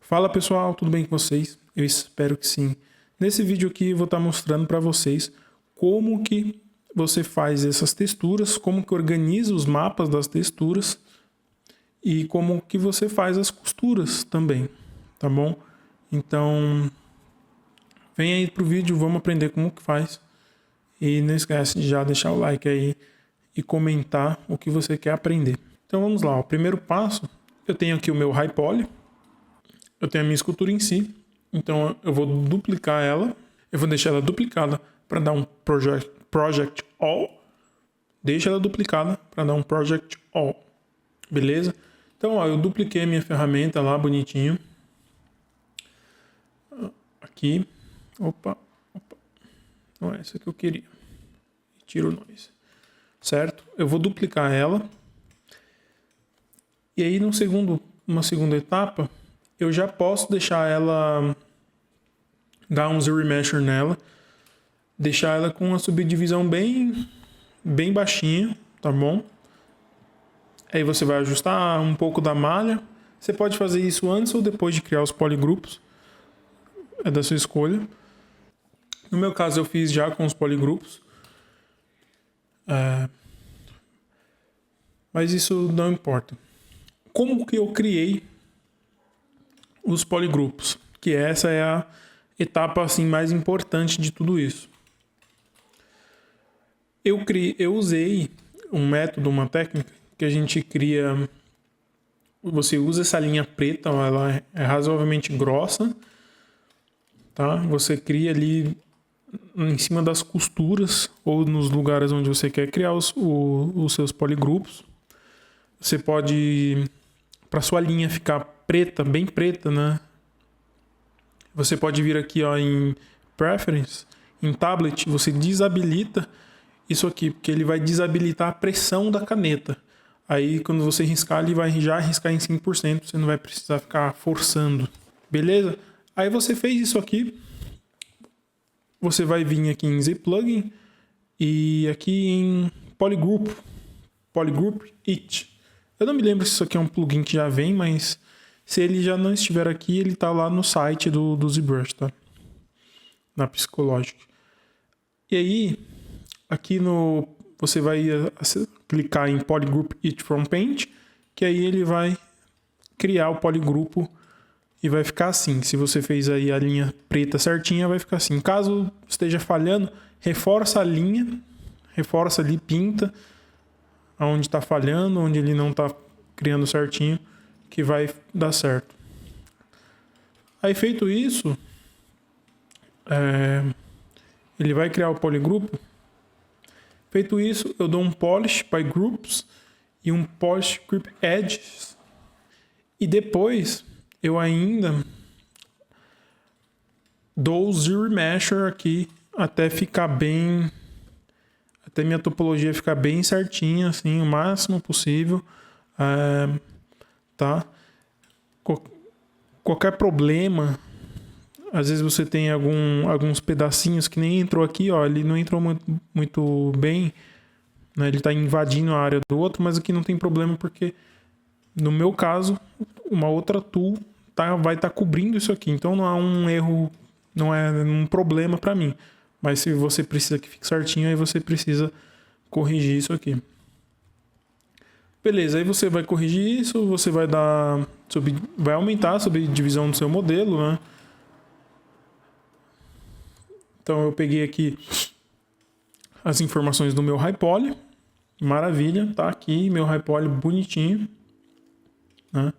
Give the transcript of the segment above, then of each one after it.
Fala pessoal, tudo bem com vocês? Eu espero que sim. Nesse vídeo aqui eu vou estar mostrando para vocês como que você faz essas texturas, como que organiza os mapas das texturas e como que você faz as costuras também, tá bom? Então, vem aí pro vídeo, vamos aprender como que faz. E não esquece de já deixar o like aí e comentar o que você quer aprender. Então vamos lá, o primeiro passo, eu tenho aqui o meu High Poly, eu tenho a minha escultura em si, então eu vou duplicar ela, eu vou deixar ela duplicada para dar um Project All, deixa ela duplicada para dar um Project All, beleza? Então ó, eu dupliquei a minha ferramenta lá bonitinho, aqui, opa, não é essa que eu queria, tiro o noise, certo? Eu vou duplicar ela, e aí uma segunda etapa, eu já posso deixar ela, dar um zero mesher nela, deixar ela com uma subdivisão bem baixinha, tá bom? Aí você vai ajustar um pouco da malha. Você pode fazer isso antes ou depois de criar os poligrupos, é da sua escolha. No meu caso eu fiz já com os poligrupos, mas isso não importa. Como que eu criei os poligrupos? Que essa é a etapa assim mais importante de tudo isso. Eu usei um método, uma técnica que a gente cria. Você usa essa linha preta, ela é razoavelmente grossa, tá? Você cria ali em cima das costuras ou nos lugares onde você quer criar os seus poligrupos. Você pode, para sua linha ficar preta, bem preta, né? Você pode vir aqui ó, em Preference, em Tablet, você desabilita isso aqui, porque ele vai desabilitar a pressão da caneta. Aí quando você riscar, ele vai já riscar em 100%, você não vai precisar ficar forçando, beleza? Aí você fez isso aqui, você vai vir aqui em Z-Plugin e aqui em Polygroup It. Eu não me lembro se isso aqui é um plugin que já vem, mas se ele já não estiver aqui, ele está lá no site do ZBrush, tá? Na Psicologic. E aí, aqui você vai clicar em Polygroup It from Paint, que aí ele vai criar o poligrupo e vai ficar assim. Se você fez aí a linha preta certinha, vai ficar assim. Caso esteja falhando, reforça a linha, reforça ali, pinta onde está falhando, onde ele não está criando certinho, que vai dar certo. Aí feito isso, ele vai criar o poligrupo. Feito isso, eu dou um Polish by Groups e um Polish Group Edges. E depois, eu ainda dou o Zero Mesher aqui até ficar bem... Até minha topologia ficar bem certinha, assim, o máximo possível. Tá? Qualquer problema, às vezes você tem alguns pedacinhos que nem entrou aqui, ó, ele não entrou muito bem, né? Ele está invadindo a área do outro, mas aqui não tem problema porque, no meu caso, uma outra tool vai estar cobrindo isso aqui, então não há um erro, não é um problema para mim. Mas se você precisa que fique certinho, aí você precisa corrigir isso aqui. Beleza, aí você vai corrigir isso, você vai vai aumentar a subdivisão do seu modelo, né? Então eu peguei aqui as informações do meu High Poly. Maravilha, tá aqui meu High Poly bonitinho, né?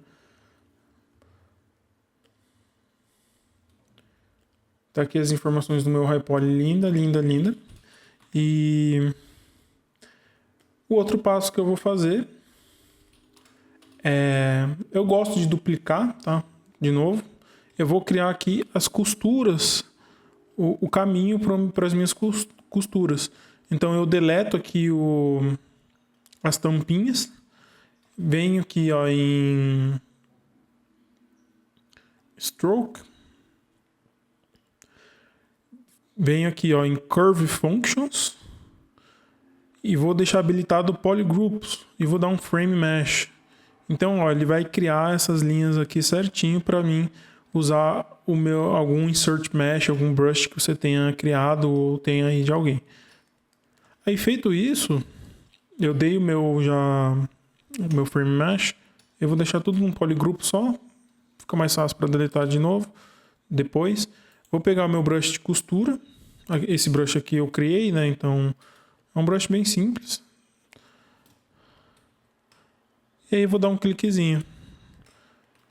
Tá aqui as informações do meu High Poly, linda. E o outro passo que eu vou fazer eu gosto de duplicar, tá? De novo, eu vou criar aqui as costuras, o caminho para as minhas costuras. Então eu deleto aqui as tampinhas, venho aqui ó, em Stroke, venho aqui ó, em Curve Functions e vou deixar habilitado Polygroups e vou dar um Frame Mesh. Então, ó, ele vai criar essas linhas aqui certinho para mim, usar algum insert mesh, algum brush que você tenha criado ou tenha aí de alguém. Aí feito isso, eu dei o meu frame mesh, eu vou deixar tudo num polygroup só, fica mais fácil para deletar de novo. Depois, vou pegar o meu brush de costura, esse brush aqui eu criei, né? Então é um brush bem simples. E aí vou dar um cliquezinho.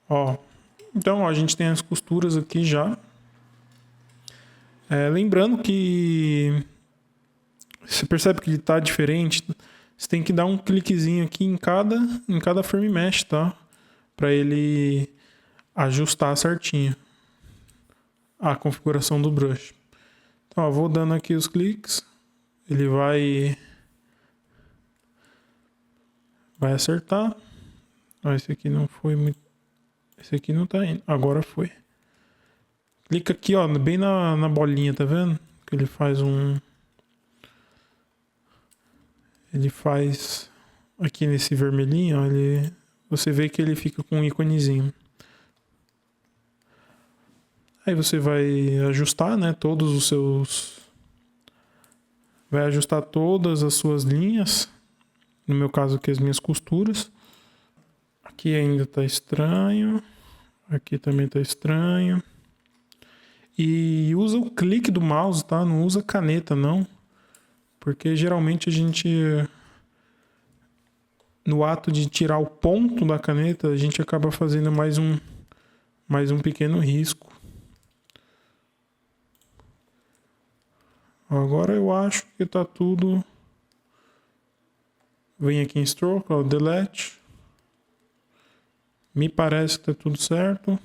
Ó, então ó, a gente tem as costuras aqui já. Lembrando que você percebe que ele tá diferente, você tem que dar um cliquezinho aqui em cada frame mesh, tá? Para ele ajustar certinho a configuração do brush. Então, ó, vou dando aqui os cliques, ele vai acertar. Ó, esse aqui não foi muito, esse aqui não tá indo, agora foi. Clica aqui, ó, bem na bolinha, tá vendo? Que ele faz aqui nesse vermelhinho, ó, você vê que ele fica com um íconezinho. Aí você vai ajustar, né, vai ajustar todas as suas linhas. No meu caso aqui as minhas costuras. Aqui ainda tá estranho. Aqui também tá estranho. E usa o clique do mouse, tá? Não usa caneta, não. Porque geralmente a gente, no ato de tirar o ponto da caneta, a gente acaba fazendo mais um pequeno risco. Agora eu acho que tá tudo. Vem aqui em Stroke, ó, Delete. Me parece que tá tudo certo.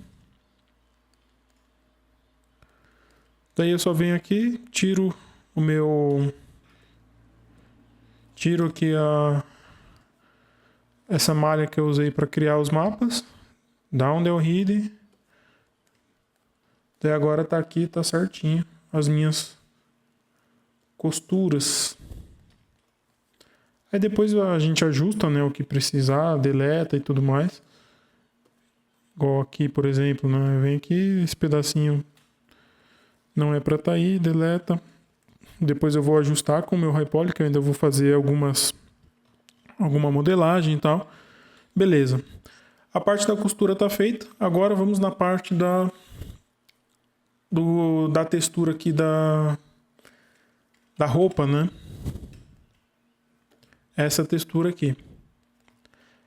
Daí eu só venho aqui, tiro aqui essa malha que eu usei para criar os mapas. Down the hide. Até agora tá aqui, tá certinho as minhas costuras. Aí depois a gente ajusta, né, o que precisar, deleta e tudo mais. Igual aqui, por exemplo, né, vem aqui, esse pedacinho não é para tá aí, deleta. Depois eu vou ajustar com o meu high poly, que eu ainda vou fazer alguma modelagem e tal. Beleza. A parte da costura tá feita. Agora vamos na parte da textura aqui da roupa, né? Essa textura aqui.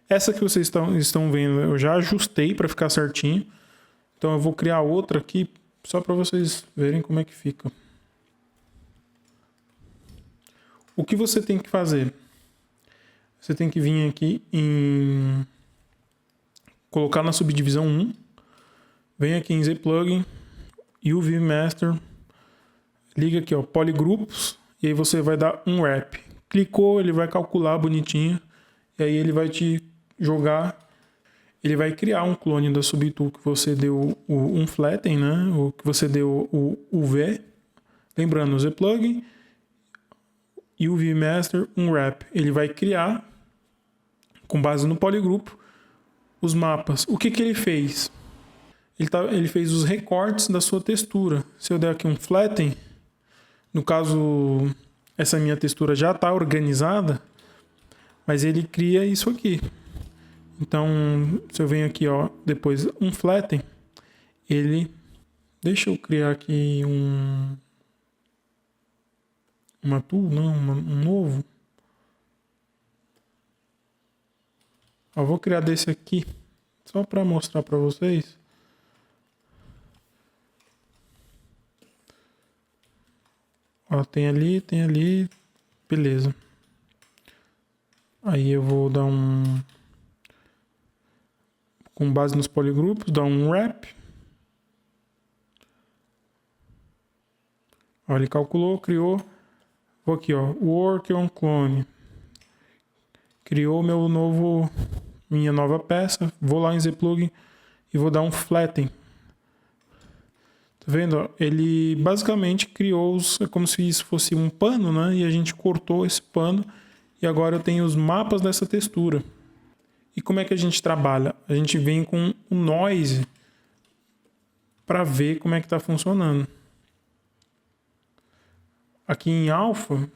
Essa que vocês estão vendo, eu já ajustei para ficar certinho. Então eu vou criar outra aqui, só para vocês verem como é que fica. O que você tem que fazer? Você tem que vir aqui colocar na subdivisão 1. Vem aqui em Z-Plugin, UV Master. Liga aqui, ó, Polygrupos. E aí você vai dar um wrap. Clicou, ele vai calcular bonitinho. E aí ele vai te jogar. Ele vai criar um clone da subtool que você deu um flatten, né? Ou que você deu o UV. Lembrando, o Z-Plugin, UV Master, um wrap. Ele vai criar, com base no polygrupo, os mapas. O que ele fez? Ele fez os recortes da sua textura. Se eu der aqui um flatten, no caso, essa minha textura já está organizada, mas ele cria isso aqui. Então, se eu venho aqui, ó, depois um flatten, deixa eu criar aqui uma tool, não, um novo. Eu vou criar desse aqui, só para mostrar para vocês. Ó, tem ali, beleza. Aí eu vou dar com base nos poligrupos, dar um wrap. Ó, ele calculou, criou. Vou aqui, ó, work on clone. Criou minha nova peça. Vou lá em Z-Plugin e vou dar um flatten. Tá vendo? Ele basicamente criou como se isso fosse um pano, né? E a gente cortou esse pano e agora eu tenho os mapas dessa textura. E como é que a gente trabalha? A gente vem com o noise para ver como é que está funcionando. Aqui em alfa,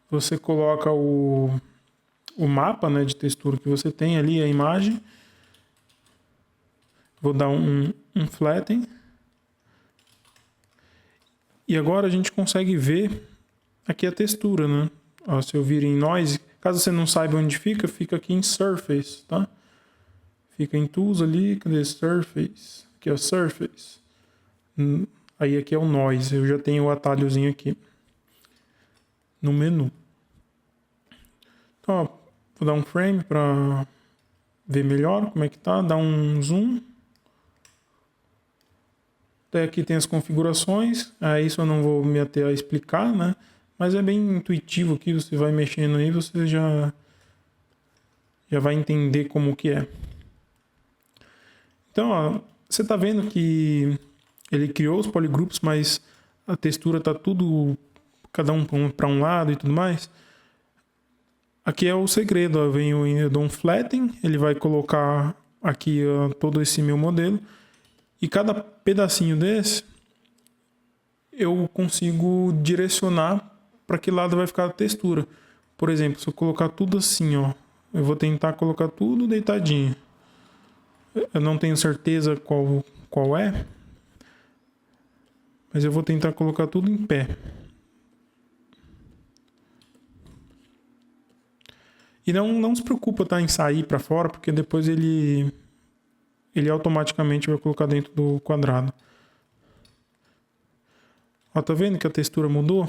você coloca o mapa, né, de textura que você tem ali, a imagem. Vou dar um flatten. E agora a gente consegue ver aqui a textura, né? Ó, se eu vir em Noise, caso você não saiba onde fica aqui em Surface, tá? Fica em Tools ali, cadê Surface? Aqui é o Surface. Aí aqui é o Noise, eu já tenho o atalhozinho aqui no menu. Então, ó, vou dar um frame para ver melhor como é que tá, dar um zoom. Até aqui tem as configurações, isso eu não vou me ater a explicar, né? Mas é bem intuitivo aqui, você vai mexendo aí, você já vai entender como que é. Então, ó, você tá vendo que ele criou os polygrupos, mas a textura tá tudo, cada um para um lado e tudo mais. Aqui é o segredo, ó, eu dou um flatten, ele vai colocar aqui todo esse meu modelo. E cada pedacinho desse, eu consigo direcionar para que lado vai ficar a textura. Por exemplo, se eu colocar tudo assim, ó, eu vou tentar colocar tudo deitadinho. Eu não tenho certeza qual é, mas eu vou tentar colocar tudo em pé. E não se preocupa, tá, em sair para fora, porque depois ele automaticamente vai colocar dentro do quadrado. Ó, tá vendo que a textura mudou?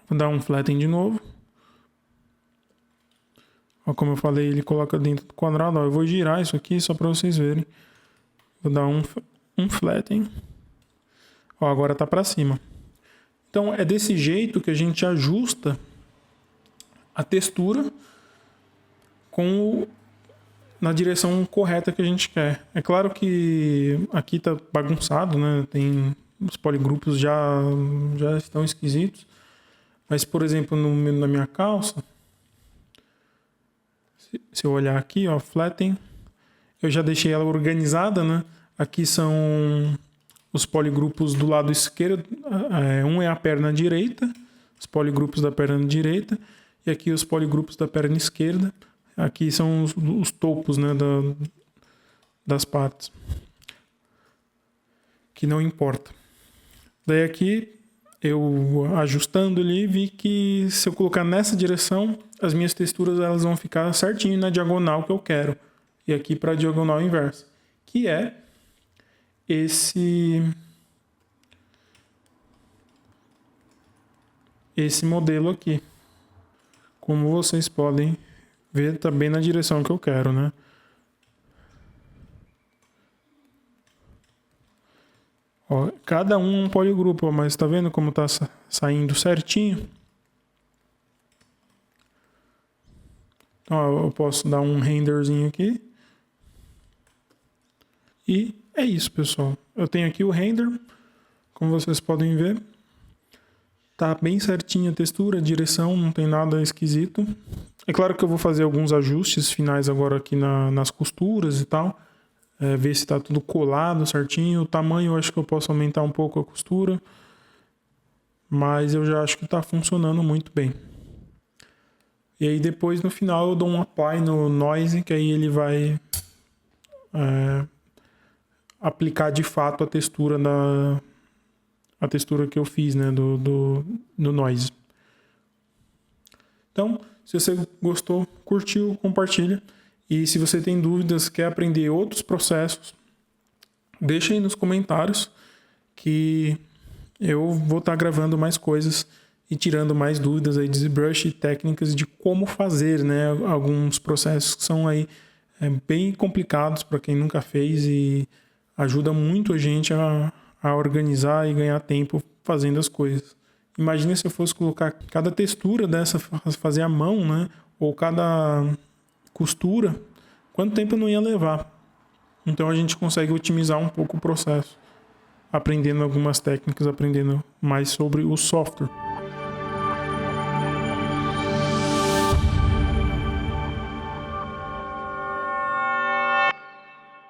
Vou dar um flatten de novo. Ó, como eu falei, ele coloca dentro do quadrado. Ó, eu vou girar isso aqui só para vocês verem. Vou dar um flatten. Ó, agora tá para cima. Então é desse jeito que a gente ajusta a textura na direção correta que a gente quer. É claro que aqui tá bagunçado, né? Tem os polygrupos já estão esquisitos. Mas, por exemplo, na minha calça, se eu olhar aqui, ó, flatten, eu já deixei ela organizada, né? Aqui são os polygrupos do lado esquerdo, um é a perna direita, os polygrupos da perna direita, e aqui os polygrupos da perna esquerda. Aqui são os topos, né, das partes. Que não importa. Daí aqui, eu ajustando ali, vi que se eu colocar nessa direção, as minhas texturas elas vão ficar certinho na diagonal que eu quero. E aqui para a diagonal inversa. Que é esse modelo aqui. Como vocês podem ver, tá bem na direção que eu quero, né? Ó, cada um polygrupo, mas tá vendo como tá saindo certinho? Então, ó, eu posso dar um renderzinho aqui. E é isso, pessoal. Eu tenho aqui o render, como vocês podem ver. Tá bem certinho a textura, a direção, não tem nada esquisito. É claro que eu vou fazer alguns ajustes finais agora aqui nas costuras e tal. Ver se tá tudo colado certinho. O tamanho eu acho que eu posso aumentar um pouco a costura. Mas eu já acho que tá funcionando muito bem. E aí depois no final eu dou um apply no noise, que aí ele vai aplicar de fato a textura que eu fiz, né, do noise. Então, se você gostou, curtiu, compartilha. E se você tem dúvidas, quer aprender outros processos, deixa aí nos comentários que eu vou estar gravando mais coisas e tirando mais dúvidas aí de ZBrush e técnicas de como fazer, né, alguns processos que são aí bem complicados para quem nunca fez e ajuda muito a gente a organizar e ganhar tempo fazendo as coisas. Imagina se eu fosse colocar cada textura dessa, fazer à mão, né? Ou cada costura, quanto tempo não ia levar. Então a gente consegue otimizar um pouco o processo, aprendendo algumas técnicas, aprendendo mais sobre o software.